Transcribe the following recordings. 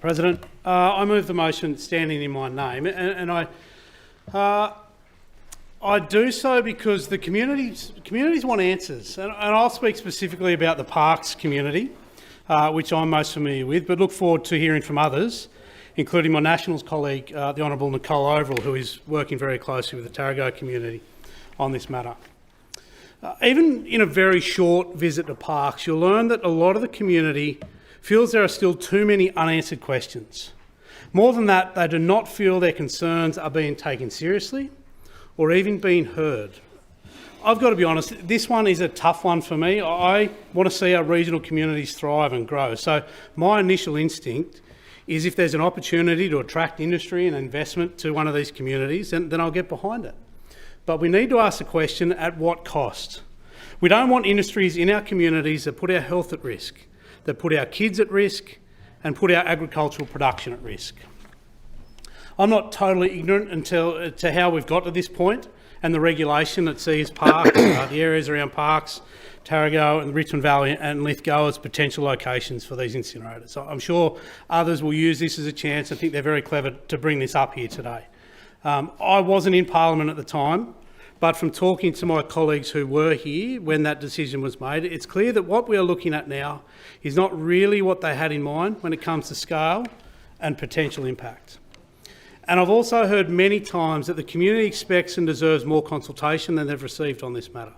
President, I move the motion standing in my name, and I do so because the communities want answers, and I'll speak specifically about the Parkes community, which I'm most familiar with, but look forward to hearing from others, including my Nationals colleague, the Honourable Nicole Overall, who is working very closely with the Tarago community on this matter. Even in a very short visit to Parkes, you'll learn that a lot of the community feels there are still too many unanswered questions. More than that, they do not feel their concerns are being taken seriously or even being heard. I've got to be honest, this one is a tough one for me. I want to see our regional communities thrive and grow. So my initial instinct is if there's an opportunity to attract industry and investment to one of these communities, then I'll get behind it. But we need to ask the question, at what cost? We don't want industries in our communities that put our health at risk, that put our kids at risk and put our agricultural production at risk. I'm not totally ignorant to how we've got to this point and the regulation that sees Parkes, the areas around Parkes, Tarago and the Richmond Valley and Lithgow as potential locations for these incinerators. So I'm sure others will use this as a chance. I think they're very clever to bring this up here today. I wasn't in Parliament at the time, but from talking to my colleagues who were here when that decision was made, it's clear that what we are looking at now is not really what they had in mind when it comes to scale and potential impact. And I've also heard many times that the community expects and deserves more consultation than they've received on this matter.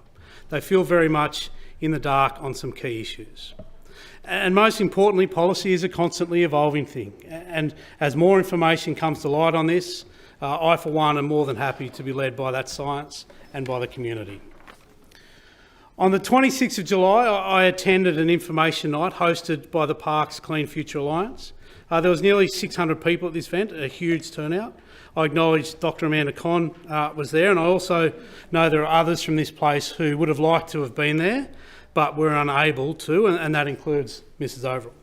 They feel very much in the dark on some key issues. And most importantly, policy is a constantly evolving thing. And as more information comes to light on this, I, for one, am more than happy to be led by that science and by the community. On the 26th of July, I attended an information night hosted by the Parkes Clean Future Alliance. There was nearly 600 people at this event, a huge turnout. I acknowledge Dr Amanda Conn was there, and I also know there are others from this place who would have liked to have been there, but were unable to, and that includes Mrs Overall.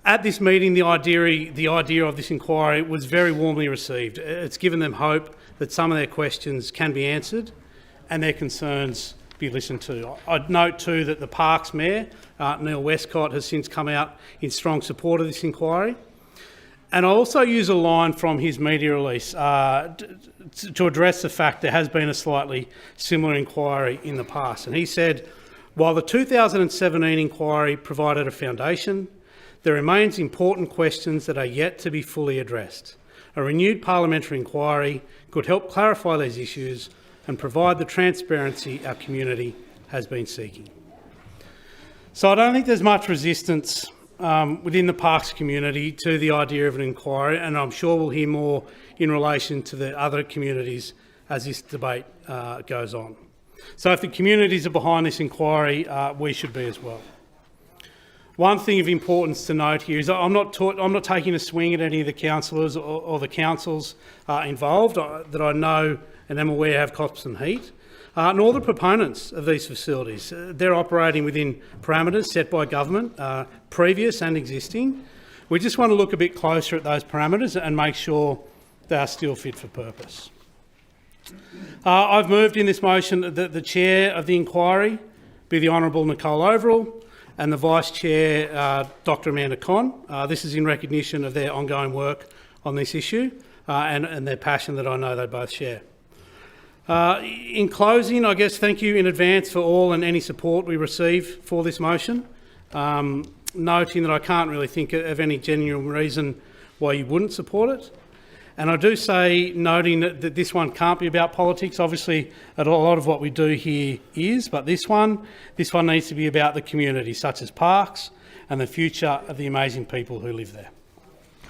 At this meeting, the idea of this inquiry was very warmly received. It's given them hope that some of their questions can be answered and their concerns be listened to. I'd note too that the Parkes Mayor, Neil Westcott, has since come out in strong support of this inquiry. And I also use a line from his media release to address the fact there has been a slightly similar inquiry in the past. And he said, while the 2017 inquiry provided a foundation, there remains important questions that are yet to be fully addressed. A renewed parliamentary inquiry could help clarify these issues and provide the transparency our community has been seeking. So I don't think there's much resistance within the Parkes community to the idea of an inquiry, and I'm sure we'll hear more in relation to the other communities as this debate goes on. So if the communities are behind this inquiry, we should be as well. One thing of importance to note here is I'm not taking a swing at any of the councillors or the councils involved that I know and am aware have cops and heat, nor the proponents of these facilities. They're operating within parameters set by government, previous and existing. We just want to look a bit closer at those parameters and make sure they are still fit for purpose. I've moved in this motion that the chair of the inquiry be the Honourable Nicole Overall, and the Vice Chair, Dr Amanda Conn. This is in recognition of their ongoing work on this issue and their passion that I know they both share. In closing, I guess thank you in advance for all and any support we receive for this motion, noting that I can't really think of any genuine reason why you wouldn't support it. And I do say, noting that this one can't be about politics. Obviously, a lot of what we do here is, but this one needs to be about the community, such as Parkes and the future of the amazing people who live there.